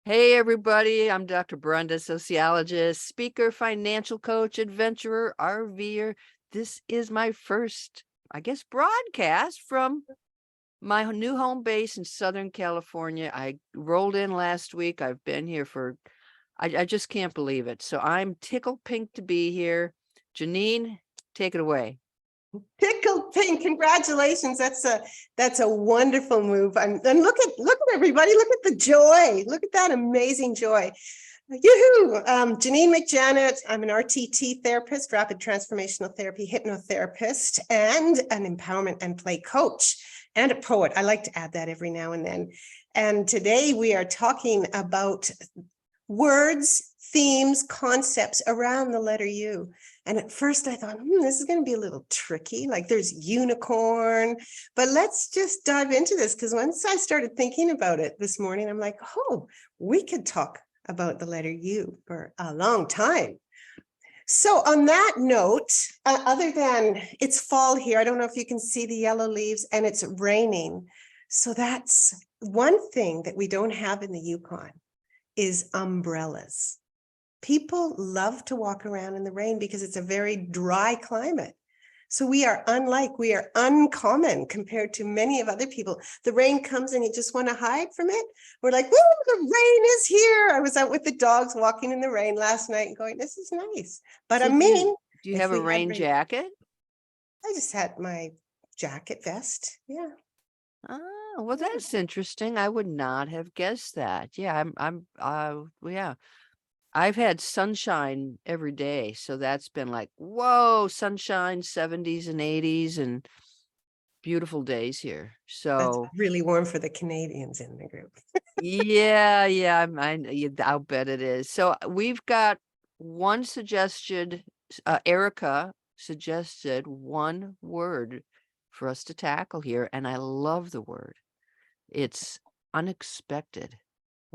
Hey, everybody. I'm Dr. Brenda, sociologist, speaker, financial coach, adventurer, RVer. This is my first, broadcast from my new home base in Southern California. I rolled in last week. I've been here I just can't believe it. So I'm tickled pink to be here. Janine, take it away. Pickled pink, congratulations. That's a wonderful move. And look at everybody, look at the joy. Look at that amazing joy. Yoo-hoo! Janine McJanet. I'm an RTT therapist, rapid transformational therapy hypnotherapist, and an empowerment and play coach, and a poet. I like to add that every now and then. And today we are talking about words, themes, concepts around the letter U. And at first I thought, this is going to be a little tricky. Like there's unicorn, but let's just dive into this. Because once I started thinking about it this morning, I'm like, oh, we could talk about the letter U for a long time. So on that note, other than it's fall here, I don't know if you can see the yellow leaves, and it's raining. So that's one thing that we don't have in the Yukon is umbrellas. People love to walk around in the rain because it's a very dry climate. So we are uncommon compared to many of other people. The rain comes and you just want to hide from it. We're like, woo, the rain is here. I was out with the dogs walking in the rain last night and going, this is nice. But So I mean, do you have a rain jacket? I just had my jacket vest. Yeah. Oh, well, that's interesting. I would not have guessed that. Yeah, yeah. I've had sunshine every day, so that's been like, whoa, sunshine, 70s and 80s and beautiful days here. That's So really warm for the Canadians in the group. yeah, I'll bet it is. So we've got one suggested, Erica suggested one word for us to tackle here, and I love the word. It's unexpected.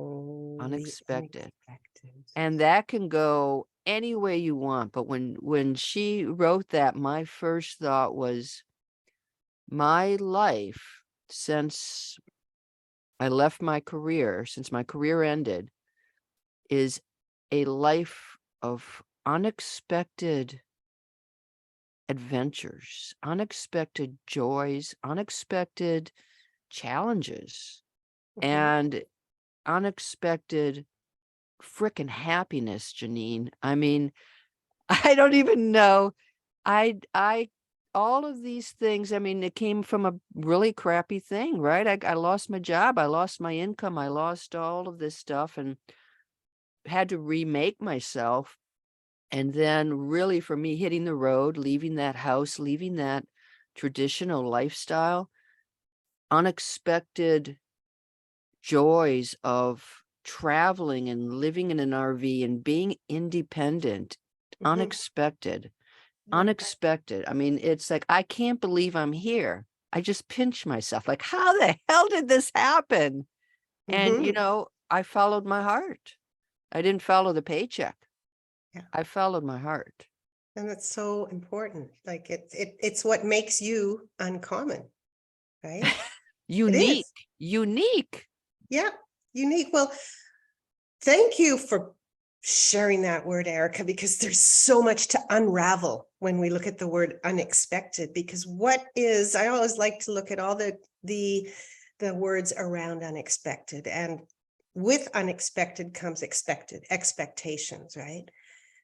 Oh, Unexpected. the unexpected. And that can go any way you want. But when she wrote that, my first thought was my life since I left my career, since my career ended, is a life of unexpected adventures, unexpected joys, unexpected challenges, and unexpected frickin' happiness, Janine. I mean, I don't even know. I all of these things, I mean, it came from a really crappy thing, right? I lost my job, I lost my income, I lost all of this stuff and had to remake myself. And then really for me hitting the road, leaving that house, leaving that traditional lifestyle, unexpected joys of traveling and living in an RV and being independent, unexpected. Unexpected. I mean, it's like, I can't believe I'm here. I just pinch myself like, how the hell did this happen? And, I followed my heart. I didn't follow the paycheck. Yeah. I followed my heart. And that's so important. Like it's what makes you uncommon, right? It Unique, is. unique. Yeah, unique. Well, thank you for sharing that word, Erica, because there's so much to unravel when we look at the word unexpected. Because I always like to look at all the words around unexpected, and with unexpected comes expectations, right?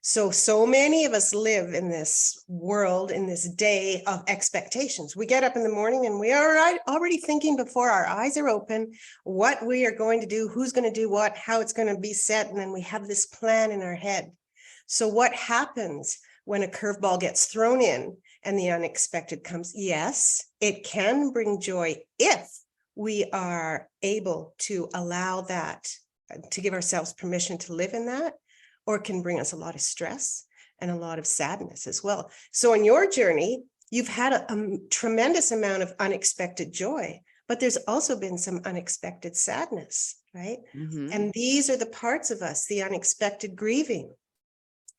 So many of us live in this world, in this day of expectations. We get up in the morning and we are already thinking before our eyes are open, what we are going to do, who's going to do what, how it's going to be set. And then we have this plan in our head. So what happens when a curveball gets thrown in and the unexpected comes? Yes, it can bring joy if we are able to allow that, to give ourselves permission to live in that, or can bring us a lot of stress and a lot of sadness as well. So in your journey, you've had a tremendous amount of unexpected joy, but there's also been some unexpected sadness, right? And these are the parts of us, the unexpected grieving,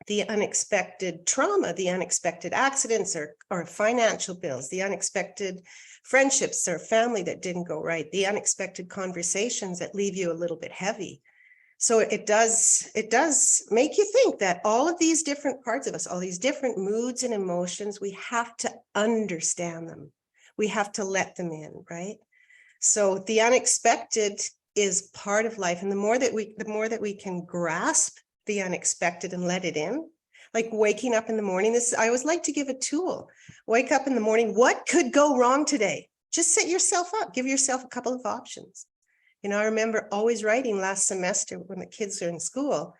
the unexpected trauma, the unexpected accidents or financial bills, the unexpected friendships or family that didn't go right, the unexpected conversations that leave you a little bit heavy. So it does make you think that all of these different parts of us, all these different moods and emotions, we have to understand them. We have to let them in, right? So the unexpected is part of life. And the more that we can grasp the unexpected and let it in, like waking up in the morning, I always like to give a tool. Wake up in the morning, what could go wrong today? Just set yourself up, give yourself a couple of options. You know, I remember always writing last semester when the kids are in school,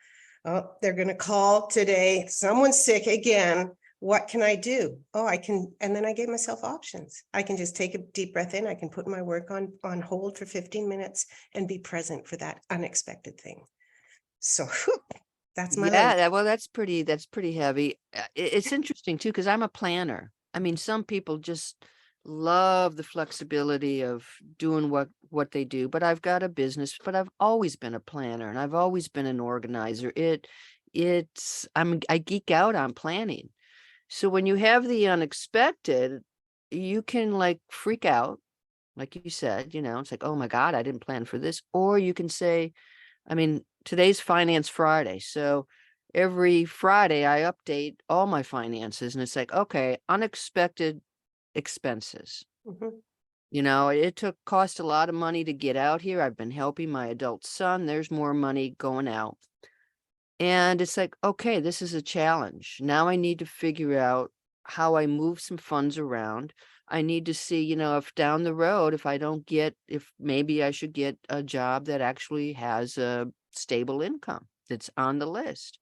oh, they're going to call today, someone's sick again. What can I do? Oh, I can. And then I gave myself options. I can just take a deep breath in. I can put my work on hold for 15 minutes and be present for that unexpected thing. So that's my little. Yeah, well, that's pretty heavy. It's interesting too, because I'm a planner. I mean, some people just love the flexibility of doing what they do, but I've got a business, but I've always been a planner and I've always been an organizer. I geek out on planning. So when you have the unexpected, you can like freak out, like you said, it's like, oh my God, I didn't plan for this. Or you can say, I mean, today's Finance Friday. So every Friday I update all my finances and it's like, okay, unexpected expenses. Mhm. It cost a lot of money to get out here. I've been helping my adult son. There's more money going out. And it's like, okay, this is a challenge. Now I need to figure out how I move some funds around. I need to see, if down the road, if maybe I should get a job that actually has a stable income that's on the list.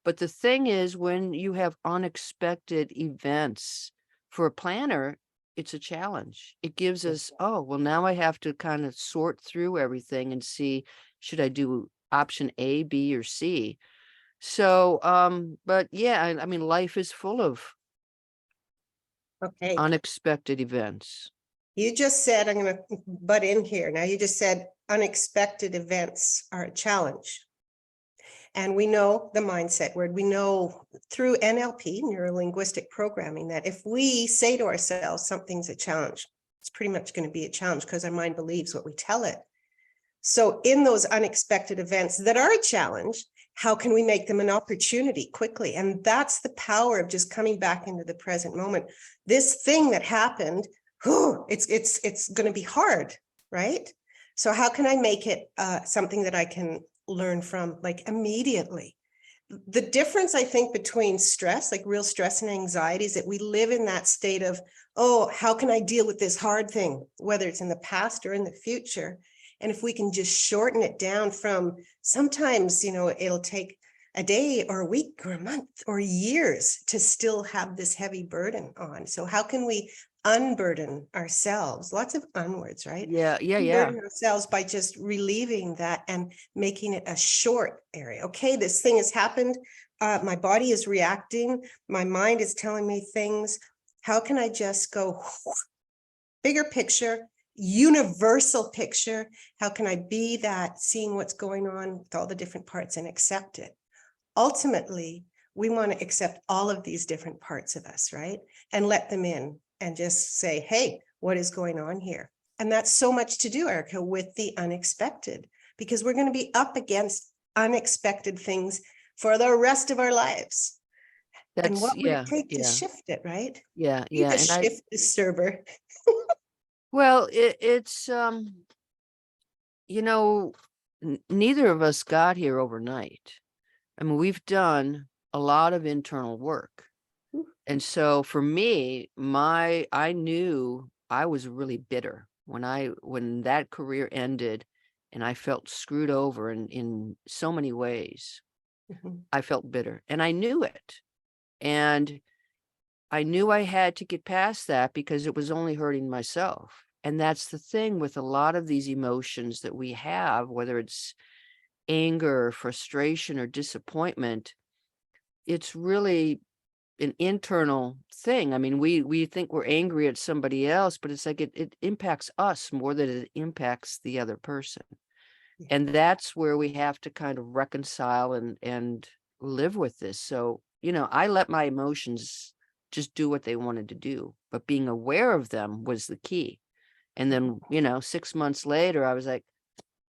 But the thing is, when you have unexpected events for a planner, it's a challenge. It gives us, oh, well, now I have to kind of sort through everything and see, should I do option A, B, or C? So, but yeah, I mean, life is full of Okay. unexpected events. You just said, I'm going to butt in here. Now you just said unexpected events are a challenge. And we know the mindset word. We know through NLP, neuro-linguistic programming, that if we say to ourselves something's a challenge, it's pretty much going to be a challenge because our mind believes what we tell it. So in those unexpected events that are a challenge, how can we make them an opportunity quickly? And that's the power of just coming back into the present moment. This thing that happened, it's going to be hard, right? So how can I make it something that I can learn from, like, immediately? The difference, I think, between stress, like real stress and anxiety, is that we live in that state of, oh, how can I deal with this hard thing, whether it's in the past or in the future? And if we can just shorten it down from, sometimes, it'll take a day or a week or a month or years to still have this heavy burden on. So how can we unburden ourselves? Lots of unwords, right? Yeah. Unburden ourselves by just relieving that and making it a short area. Okay, this thing has happened. My body is reacting. My mind is telling me things. How can I just go bigger picture, universal picture? How can I be that, seeing what's going on with all the different parts and accept it? Ultimately, we want to accept all of these different parts of us, right? And let them in and just say, hey, what is going on here? And that's so much to do, Erica, with the unexpected, because we're going to be up against unexpected things for the rest of our lives. And what would it take to shift it, right? Yeah. You And just shift the server. well, it's, neither of us got here overnight. I mean, we've done a lot of internal work. And so for me, I knew I was really bitter when that career ended and I felt screwed over in so many ways. Mhm. I felt bitter and I knew it. And I knew I had to get past that because it was only hurting myself. And that's the thing with a lot of these emotions that we have, whether it's anger, or frustration, or disappointment, it's really an internal thing. I mean, we think we're angry at somebody else, but it's like it impacts us more than it impacts the other person. Yeah. And that's where we have to kind of reconcile and live with this. So, I let my emotions just do what they wanted to do, but being aware of them was the key. And then, 6 months later, I was like,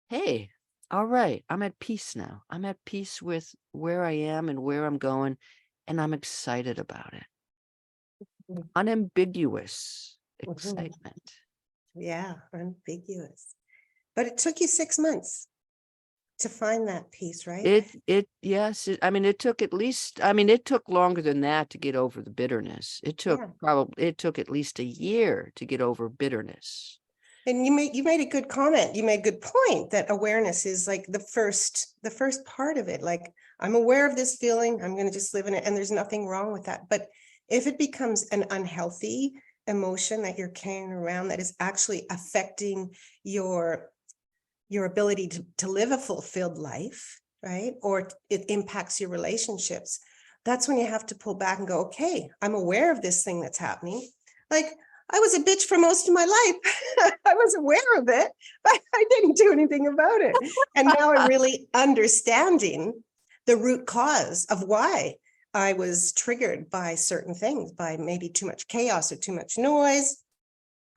hey, all right, I'm at peace now. I'm at peace with where I am and where I'm going, and I'm excited about it. Unambiguous Mhm. excitement. Yeah, ambiguous. But it took you 6 months to find that peace, right? Yes, I mean, it took at least, I mean, it took longer than that to get over the bitterness. Yeah. It took at least a year to get over bitterness. And you made a good comment. You made a good point that awareness is like the first part of it. Like, I'm aware of this feeling, I'm going to just live in it, and there's nothing wrong with that. But if it becomes an unhealthy emotion that you're carrying around that is actually affecting your ability to live a fulfilled life, right? Or it impacts your relationships, that's when you have to pull back and go, okay, I'm aware of this thing that's happening. Like, I was a bitch for most of my life. I was aware of it, but I didn't do anything about it. And now I'm really understanding the root cause of why I was triggered by certain things, by maybe too much chaos or too much noise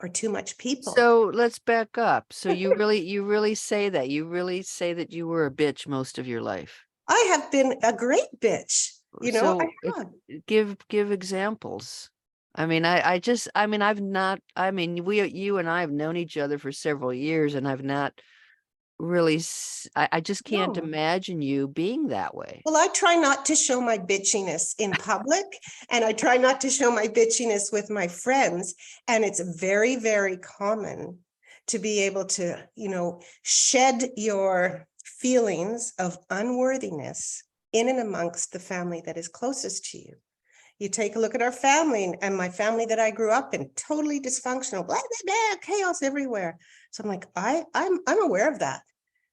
or too much people. So let's back up. So you really say that. You really say that you were a bitch most of your life. I have been a great bitch. I So have. give examples. I mean, I mean, I've not, I mean, you and I have known each other for several years, and I've not really, I just can't No. imagine you being that way. Well, I try not to show my bitchiness in public, and I try not to show my bitchiness with my friends. And it's very, very common to be able to, shed your feelings of unworthiness in and amongst the family that is closest to you. You take a look at our family and my family that I grew up in, totally dysfunctional, blah, blah, blah, chaos everywhere. So I'm like, I'm aware of that.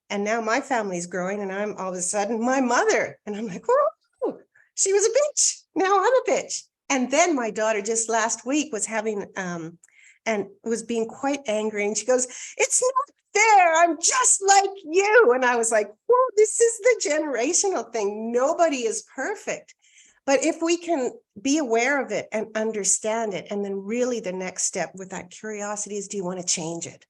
And now my family's growing, and I'm all of a sudden my mother. And I'm like, oh, she was a bitch. Now I'm a bitch. And then my daughter just last week was having and was being quite angry. And she goes, it's not fair. I'm just like you. And I was like, whoa, this is the generational thing. Nobody is perfect. But if we can be aware of it and understand it, and then really the next step with that curiosity is, do you want to change it?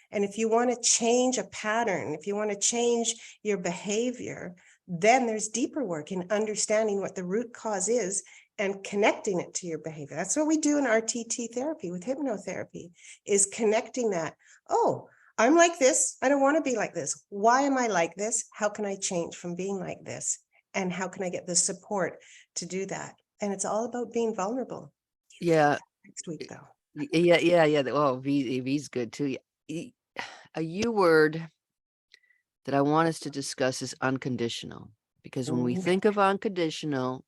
And if you want to change a pattern, if you want to change your behavior, then there's deeper work in understanding what the root cause is and connecting it to your behavior. That's what we do in RTT therapy with hypnotherapy, is connecting that. Oh, I'm like this. I don't want to be like this. Why am I like this? How can I change from being like this? And how can I get the support to do that? And it's all about being vulnerable. Yeah. Next week, though. Yeah. Oh, V's good too. A U word that I want us to discuss is unconditional, because when we Ooh. think of unconditional,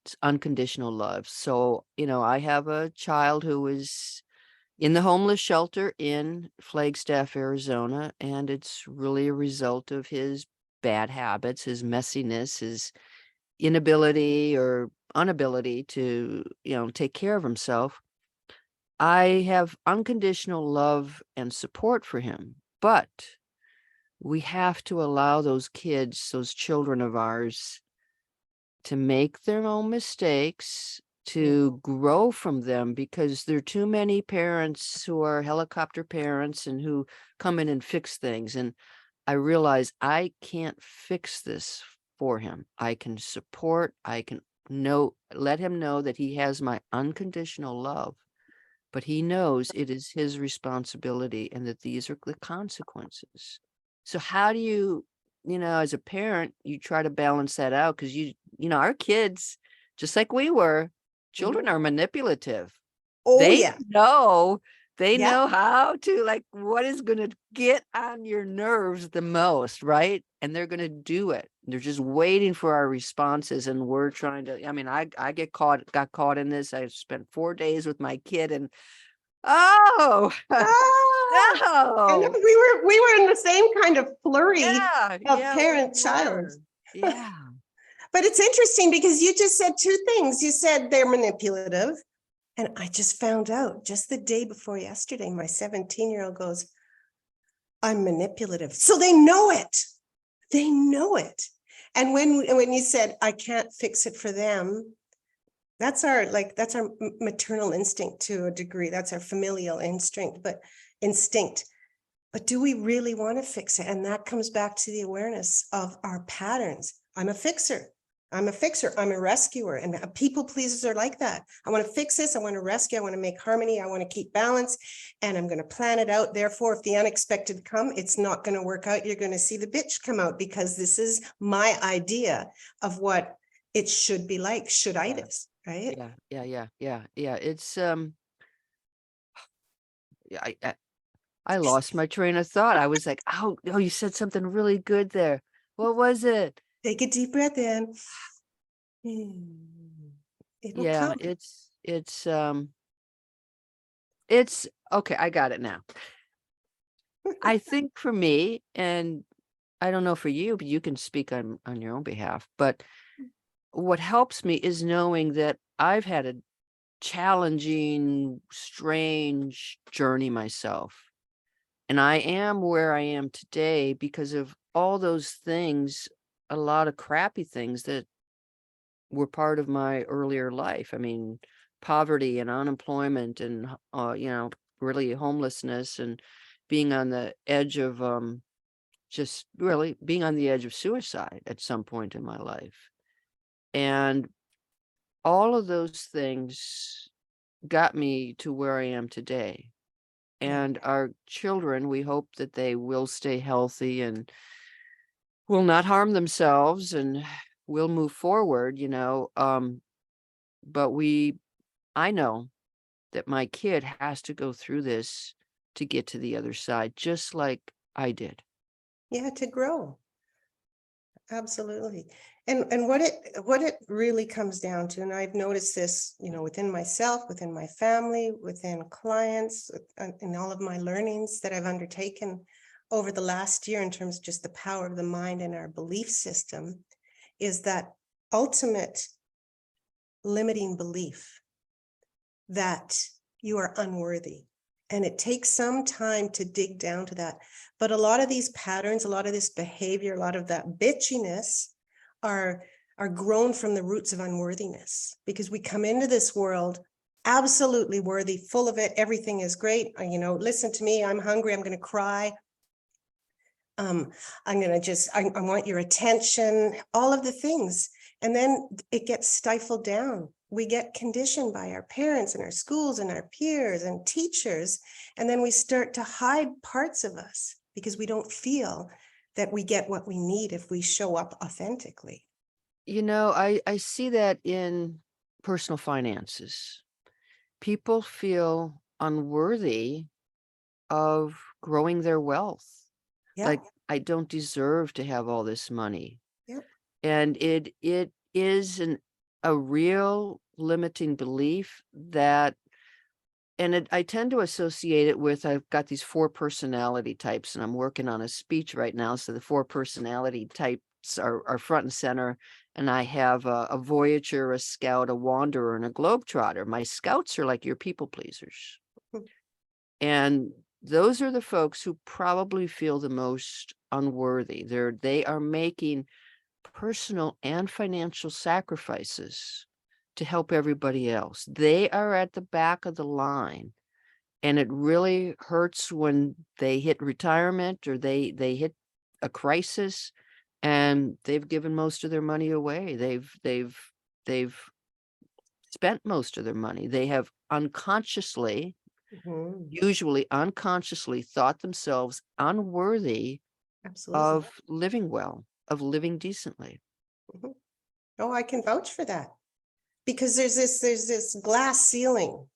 it's unconditional love. So, I have a child who is in the homeless shelter in Flagstaff, Arizona, and it's really a result of his bad habits, his messiness, his inability or inability to, take care of himself. I have unconditional love and support for him, but we have to allow those kids, those children of ours, to make their own mistakes, to grow from them, because there are too many parents who are helicopter parents and who come in and fix things. And I realize I can't fix this for him. I can support, I can let him know that he has my unconditional love, but he knows it is his responsibility and that these are the consequences. So how do you, as a parent, you try to balance that out? Because our kids, just like we were, children are manipulative. Oh, They yeah. know, they Yeah. know how to, like, what is going to get on your nerves the most, right? And they're going to do it. They're just waiting for our responses, and we're trying to, I mean, I got caught in this. I spent 4 days with my kid, and oh, Ah, and no. we were in the same kind of flurry of Yeah, we parent child. were. Yeah. But it's interesting because you just said two things. You said they're manipulative. And I just found out just the day before yesterday, my 17-year-old goes, I'm manipulative. So they know it. They know it. And when you said, I can't fix it for them, that's our maternal instinct to a degree. That's our familial instinct, but instinct. But do we really want to fix it? And that comes back to the awareness of our patterns. I'm a fixer. I'm a fixer. I'm a rescuer. And people pleasers are like that. I want to fix this. I want to rescue. I want to make harmony. I want to keep balance. And I'm going to plan it out. Therefore, if the unexpected come, it's not going to work out. You're going to see the bitch come out, because this is my idea of what it should be like, should-itis, right? Yeah. It's yeah, I lost my train of thought. I was like, oh, you said something really good there. What was it? Take a deep breath in. It will Yeah, come. it's okay. I got it now. I think for me, and I don't know for you, but you can speak on your own behalf. But what helps me is knowing that I've had a challenging, strange journey myself. And I am where I am today because of all those things, a lot of crappy things that were part of my earlier life. I mean, poverty and unemployment and, really homelessness and being on the edge of, just really being on the edge of suicide at some point in my life. And all of those things got me to where I am today. And our children, we hope that they will stay healthy and will not harm themselves and will move forward, but I know that my kid has to go through this to get to the other side, just like I did. Yeah, to grow. Absolutely. And what it really comes down to, and I've noticed this, within myself, within my family, within clients, in all of my learnings that I've undertaken over the last year in terms of just the power of the mind and our belief system, is that ultimate limiting belief that you are unworthy. And it takes some time to dig down to that. But a lot of these patterns, a lot of this behavior, a lot of that bitchiness are grown from the roots of unworthiness, because we come into this world absolutely worthy, full of it. Everything is great. Listen to me. I'm hungry. I'm going to cry. I'm going to I want your attention, all of the things. And then it gets stifled down. We get conditioned by our parents and our schools and our peers and teachers. And then we start to hide parts of us because we don't feel that we get what we need if we show up authentically. I see that in personal finances. People feel unworthy of growing their wealth. Yeah. Like, I don't deserve to have all this money. Yeah. And it is a real limiting belief that, and I tend to associate it with, I've got these 4 personality types, and I'm working on a speech right now. So the 4 personality types are front and center. And I have a voyager, a scout, a wanderer, and a globetrotter. My scouts are like your people pleasers. And those are the folks who probably feel the most unworthy. They are making personal and financial sacrifices to help everybody else. They are at the back of the line. And it really hurts when they hit retirement or they hit a crisis and they've given most of their money away. They've spent most of their money. They have unconsciously, usually unconsciously, thought themselves unworthy Absolutely. of living well, of living decently. Oh, I can vouch for that, because there's this glass ceiling.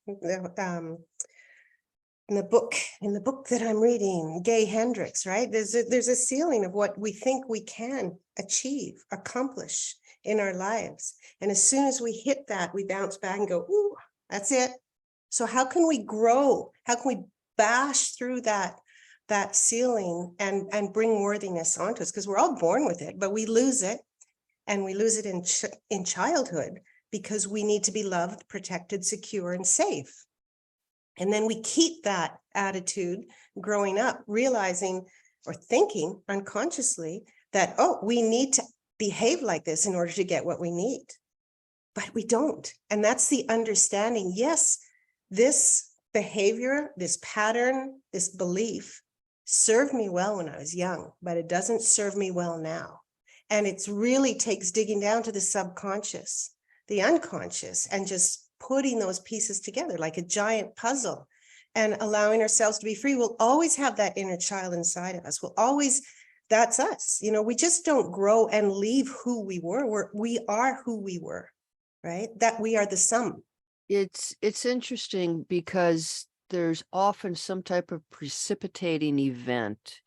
In the book that I'm reading, Gay Hendricks, right? There's a ceiling of what we think we can achieve, accomplish in our lives. And as soon as we hit that, we bounce back and go, ooh, that's it. So how can we grow? How can we bash through that ceiling and bring worthiness onto us? Because we're all born with it, but we lose it. And we lose it in childhood because we need to be loved, protected, secure, and safe. And then we keep that attitude growing up, realizing or thinking unconsciously that, oh, we need to behave like this in order to get what we need. But we don't. And that's the understanding. Yes, this behavior, this pattern, this belief served me well when I was young, but it doesn't serve me well now. And it's really takes digging down to the subconscious, the unconscious, and just putting those pieces together like a giant puzzle and allowing ourselves to be free. We'll always have that inner child inside of us. We'll always, that's us. You know, we just don't grow and leave who we were. We are who we were, right? That we are the sum. It's interesting because there's often some type of precipitating event.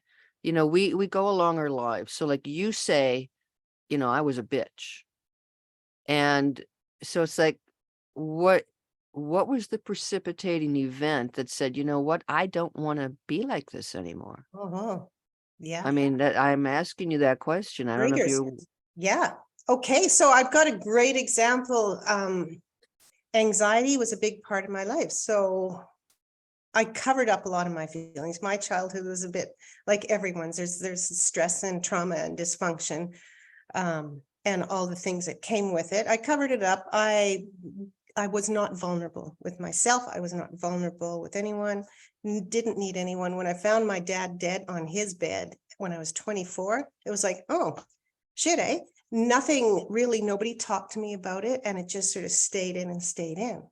You know, we go along our lives. So like you say, you know, I was a bitch. And so it's like, what what was the precipitating event that said, you know what, I don't want to be like this anymore? Oh, yeah. I mean, that I'm asking you that question. I don't know if Triggers. you Yeah. Okay. So I've got a great example. Anxiety was a big part of my life. So I covered up a lot of my feelings. My childhood was a bit like everyone's. There's stress and trauma and dysfunction, and all the things that came with it. I covered it up. I was not vulnerable with myself. I was not vulnerable with anyone. Didn't need anyone. When I found my dad dead on his bed when I was 24, it was like, oh, shit, eh? Nothing really, nobody talked to me about it. And it just sort of stayed in and stayed in.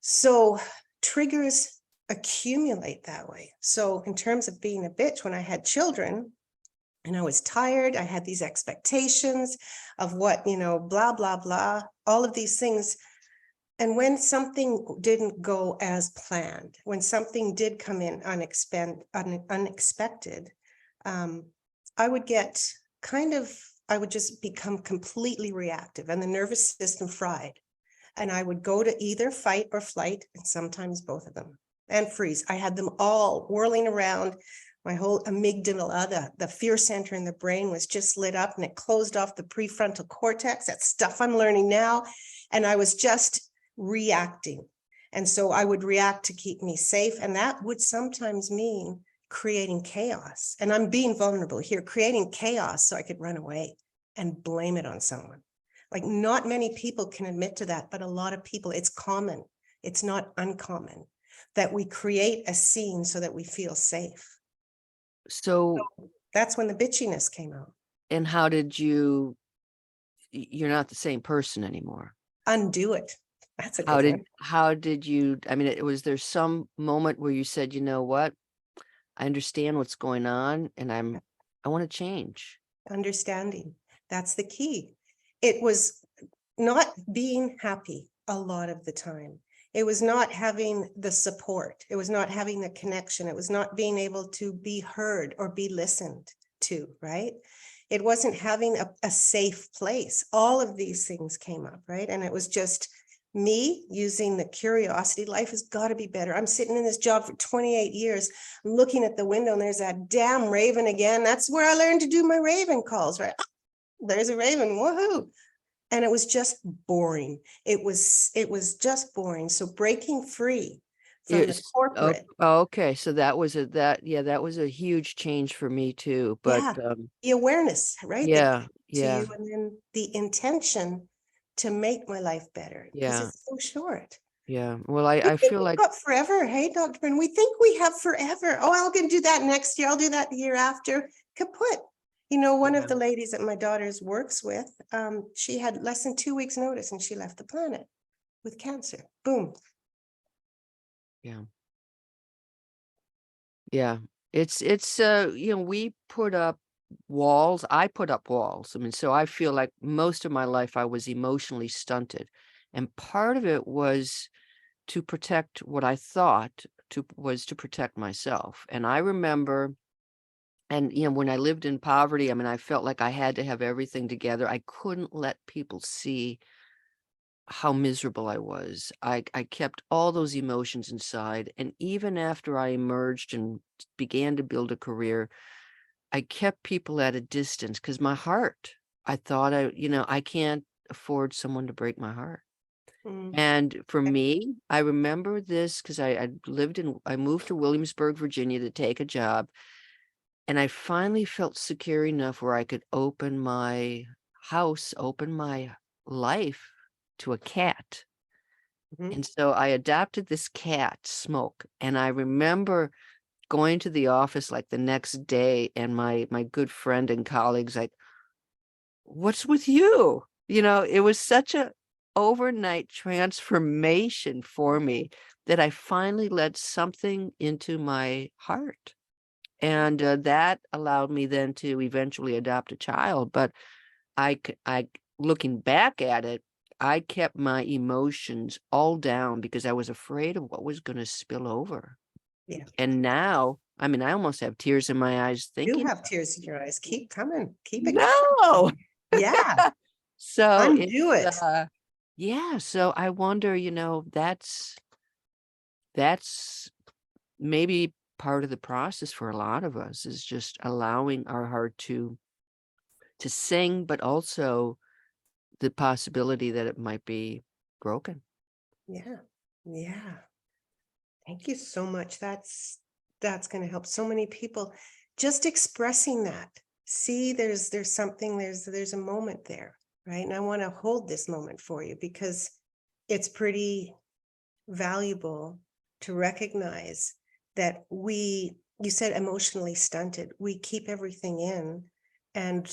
So triggers accumulate that way. So in terms of being a bitch, when I had children and I was tired, I had these expectations of what, you know, blah, blah, blah, all of these things. And when something didn't go as planned, when something did come in unexpected, I would get I would just become completely reactive and the nervous system fried. And I would go to either fight or flight, and sometimes both of them, and freeze. I had them all whirling around. My whole amygdala, the fear center in the brain was just lit up and it closed off the prefrontal cortex. That's stuff I'm learning now. And I was just reacting. And so I would react to keep me safe. And that would sometimes mean creating chaos. And I'm being vulnerable here, creating chaos so I could run away and blame it on someone. Like not many people can admit to that, but a lot of people, it's common. It's not uncommon that we create a scene so that we feel safe. so That's when the bitchiness came out. and you're not the same person anymore. Undo it. That's a good one. How did you, I mean, was there some moment where you said, you know what, I understand what's going on and I want to change. Understanding. That's the key. It was not being happy a lot of the time. It was not having the support. It was not having the connection. It was not being able to be heard or be listened to, right? It wasn't having a safe place. All of these things came up, right? And it was just me using the curiosity. Life has got to be better. I'm sitting in this job for 28 years, looking at the window and there's that damn raven again. That's where I learned to do my raven calls, right? There's a raven, woohoo. And it was just boring. It was just boring. So breaking free from the corporate. Okay. So that was that was a huge change for me too. But Yeah, the awareness, right? That yeah, came to yeah, you, and then the intention to make my life better because yeah, it's so short. yeah. Well, We I think feel we've like, got forever. Hey, Dr. Brenda, we think we have forever. Oh, I'll go do that next year. I'll do that the year after. Kaput. You know, one of yeah, the ladies that my daughter's works with, she had less than 2 weeks notice and she left the planet with cancer. Boom. yeah, yeah. It's you know, we put up walls. I put up walls. I mean, so I feel like most of my life I was emotionally stunted. And part of it was to protect what I thought was to protect myself. And I remember, and you know, when I lived in poverty, I mean, I felt like I had to have everything together. I couldn't let people see how miserable I was. I kept all those emotions inside. And even after I emerged and began to build a career, I kept people at a distance because my heart, I thought you know, I can't afford someone to break my heart. Mm. And for me, I remember this because I moved to Williamsburg, Virginia to take a job. And I finally felt secure enough where I could open my house, open my life to a cat. Mhm. And so I adopted this cat, Smoke. And I remember going to the office like the next day, and my good friend and colleagues like, what's with you? You know, it was such a overnight transformation for me that I finally let something into my heart. And that allowed me then to eventually adopt a child. But looking back at it, I kept my emotions all down because I was afraid of what was going to spill over. Yeah. And now, I mean, I almost have tears in my eyes You thinking, have tears in your eyes. Keep coming. Keep it no. coming. Yeah. So it's Undo it. yeah, so I wonder, that's maybe part of the process for a lot of us, is just allowing our heart to sing, but also the possibility that it might be broken. Yeah. Yeah. Thank you so much. That's going to help so many people. Just expressing that. See, there's something, there's a moment there, right? And I want to hold this moment for you because it's pretty valuable to recognize that you said emotionally stunted. We keep everything in, and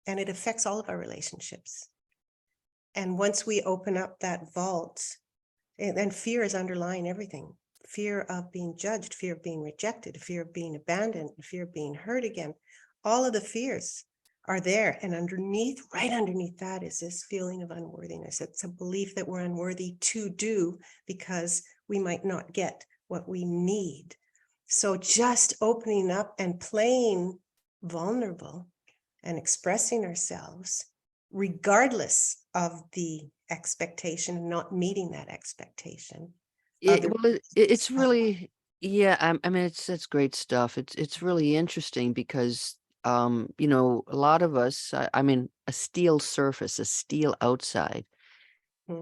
it affects all of our relationships. And once we open up that vault, and fear is underlying everything. Fear of being judged, fear of being rejected, fear of being abandoned, fear of being hurt again. All of the fears are there. And underneath, right underneath that, is this feeling of unworthiness. It's a belief that we're unworthy to do because we might not get what we need. So just opening up and playing vulnerable and expressing ourselves, regardless of the expectation, not meeting that expectation. It's really, yeah, I mean, it's great stuff. It's really interesting because, a lot of us, I mean, a steel surface, a steel outside,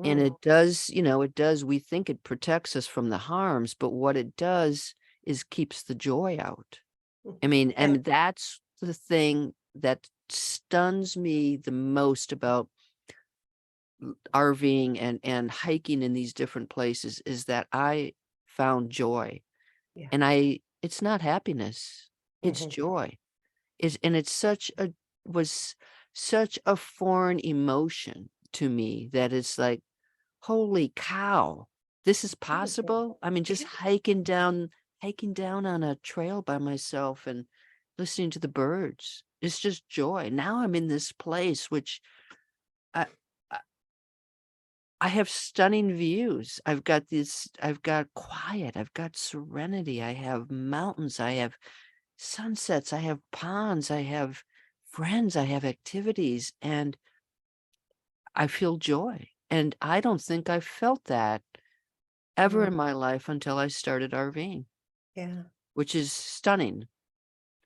and Mm, it does, we think it protects us from the harms, but what it does is keeps the joy out. mm. I And mean, that's the thing that stuns me the most about RVing and hiking in these different places, is that I found joy. yeah. And it's not happiness, it's Mhm. joy. It's was such a foreign emotion to me that it's like, holy cow, this is Beautiful. possible. I mean, just Yeah. hiking down on a trail by myself and listening to the birds. It's just joy. Now I'm in this place which I I I have stunning views. I've got quiet, I've got serenity, I have mountains, I have sunsets, I have ponds, I have friends, I have activities, and I feel joy. And I don't think I've felt that ever Mm, in my life until I started RVing, yeah. which is stunning.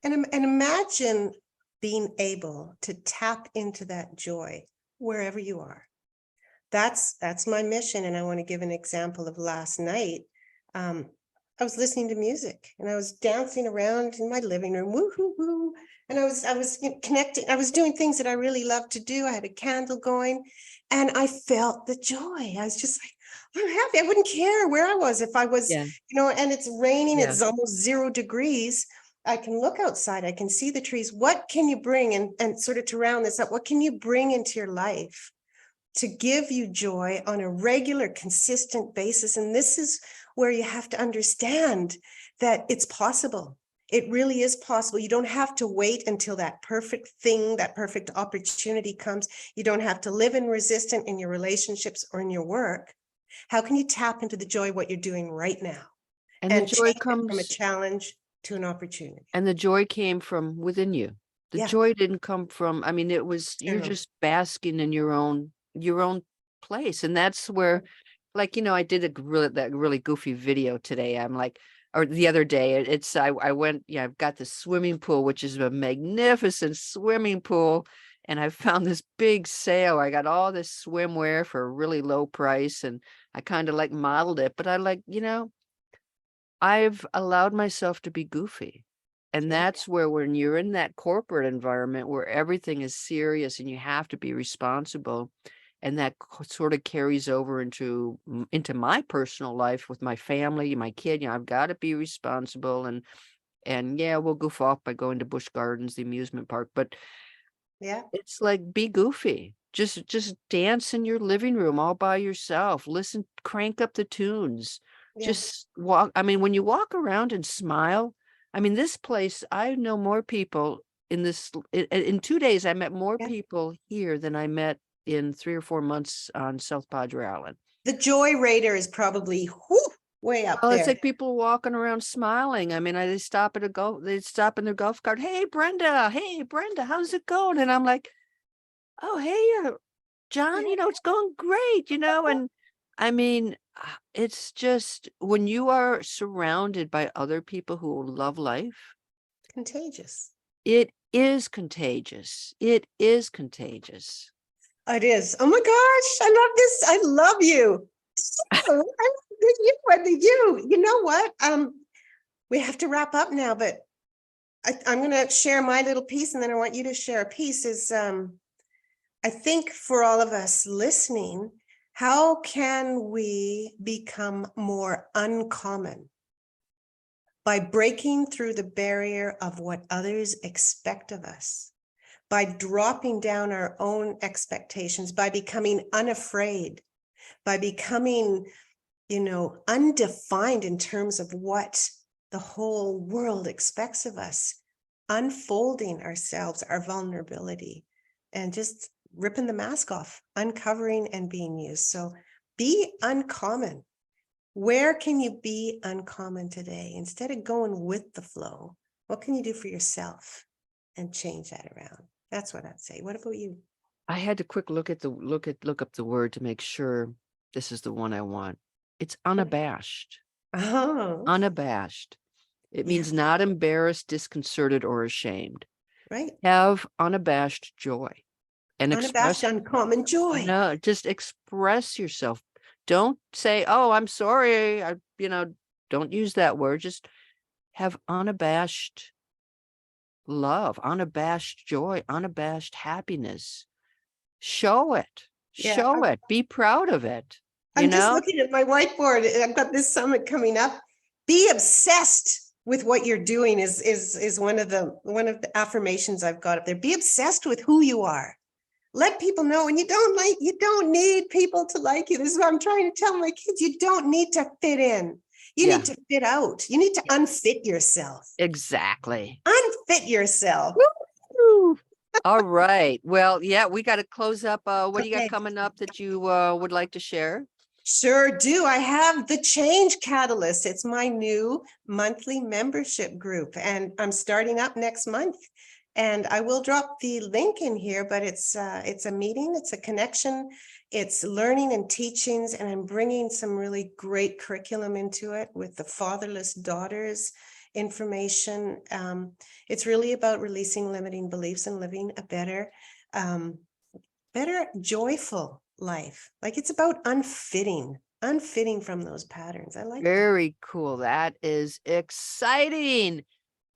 And imagine being able to tap into that joy wherever you are. That's my mission. And I want to give an example of last night. Um, I was listening to music and I was dancing around in my living room, woo hoo hoo. And I was connecting. I was doing things that I really love to do. I had a candle going, and I felt the joy. I was just like, I'm happy. I wouldn't care where I was if I was, Yeah. and it's raining. Yeah. It's almost 0 degrees. I can look outside. I can see the trees. What can you bring? And sort of to round this up, what can you bring into your life to give you joy on a regular, consistent basis? And this is where you have to understand that it's possible. It really is possible. You don't have to wait until that perfect thing, that perfect opportunity comes. You don't have to live in resistance in your relationships or in your work. How can you tap into the joy of what you're doing right now And the and joy change it from a comes challenge to an opportunity? and the joy came from within you. The Yeah, joy didn't come from, I mean, you're external. just basking in your own place. And that's where, like, I did that really goofy video today. I'm like, or the other day, I went, yeah, I've got this swimming pool, which is a magnificent swimming pool. And I found this big sale. I got all this swimwear for a really low price. And I kind of like modeled it, but I like, I've allowed myself to be goofy. And Yeah. that's where when you're in that corporate environment where everything is serious and you have to be responsible, And that sort of carries over into my personal life with my family, my kid. I've got to be responsible, and yeah, we'll goof off by going to Busch Gardens, the amusement park, but Yeah. it's like, be goofy. Just dance in your living room all by yourself. Listen, crank up the tunes. Yeah. Just walk. I mean, when you walk around and smile, I mean, this place, I know more people in 2 days, I met more Yeah. people here than I met in 3 or 4 months on South Padre Island. The joy rater is probably way up Well, it's there. like people walking around smiling. I mean, they stop in their golf cart. Hey, Brenda, how's it going? And I'm like, oh, hey, John, it's going great, and I mean, it's just when you are surrounded by other people who love life, Contagious. it is contagious. It is contagious. It is. Oh my gosh, I love this. I love you. You know what? We have to wrap up now, but I'm going to share my little piece, and then I want you to share a piece. I think for all of us listening, how can we become more uncommon by breaking through the barrier of what others expect of us, by dropping down our own expectations, by becoming unafraid, by becoming, undefined in terms of what the whole world expects of us, unfolding ourselves, our vulnerability, and just ripping the mask off, uncovering and being used. So be uncommon. Where can you be uncommon today? Instead of going with the flow, what can you do for yourself and change that around? That's what I'd say. What about you? I had to quick look up the word to make sure this is the one I want. It's unabashed. Oh, Unabashed. It yeah, means not embarrassed, disconcerted, or ashamed. right. Have unabashed joy and Unabashed, uncommon joy. just express yourself. Don't say, oh, I'm sorry. Don't use that word. Just have unabashed love, unabashed joy, unabashed happiness. Show it. Yeah, Show it. Be proud of it. I'm just looking at my whiteboard. I've got this summit coming up. Be obsessed with what you're doing is one of the affirmations I've got up there. Be obsessed with who you are. Let people know, and you don't need people to like you. This is what I'm trying to tell my kids. You don't need to fit in. You Yeah. need to fit out. You need to unfit yourself. Exactly. Unfit yourself. Woo! All right. Well, yeah, we got to close up. What do you got Okay. coming up that you would like to share? Sure do. I have the Change Catalyst. It's my new monthly membership group, and I'm starting up next month. And I will drop the link in here, but it's a meeting, it's a connection, it's learning and teachings, and I'm bringing some really great curriculum into it with the fatherless daughters information. It's really about releasing limiting beliefs and living a better, joyful life. Like, it's about unfitting from those patterns. I like that. Very cool. That is exciting.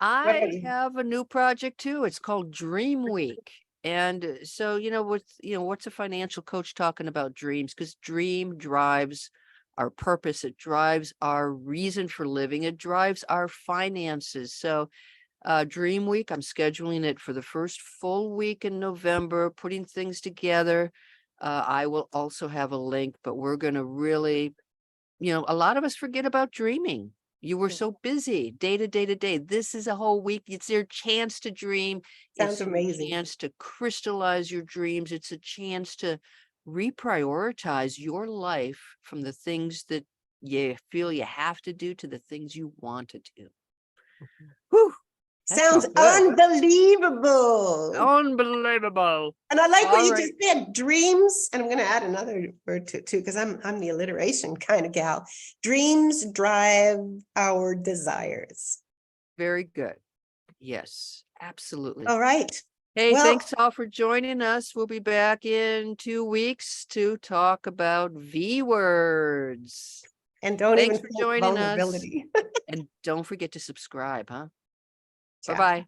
I have a new project too. It's called Dream Week. And so, what's a financial coach talking about dreams? Because dream drives our purpose. It drives our reason for living. It drives our finances. So Dream Week, I'm scheduling it for the first full week in November, putting things together. I will also have a link, but we're going to really, a lot of us forget about dreaming. You were so busy day to day to day. This is a whole week. It's your chance to dream. Sounds It's amazing. a chance to crystallize your dreams. It's a chance to reprioritize your life from the things that you feel you have to do to the things you want to do. Whew. Sounds unbelievable. Unbelievable. And I like what All you right. just said, dreams. And I'm going to add another word to it too, because I'm the alliteration kind of gal. Dreams drive our desires. Very good. Yes, absolutely. All right. Hey, Well, thanks all for joining us. We'll be back in 2 weeks to talk about V words. and don't Thanks even for feel joining us. vulnerability. And don't forget to subscribe, huh? Ciao. Bye-bye.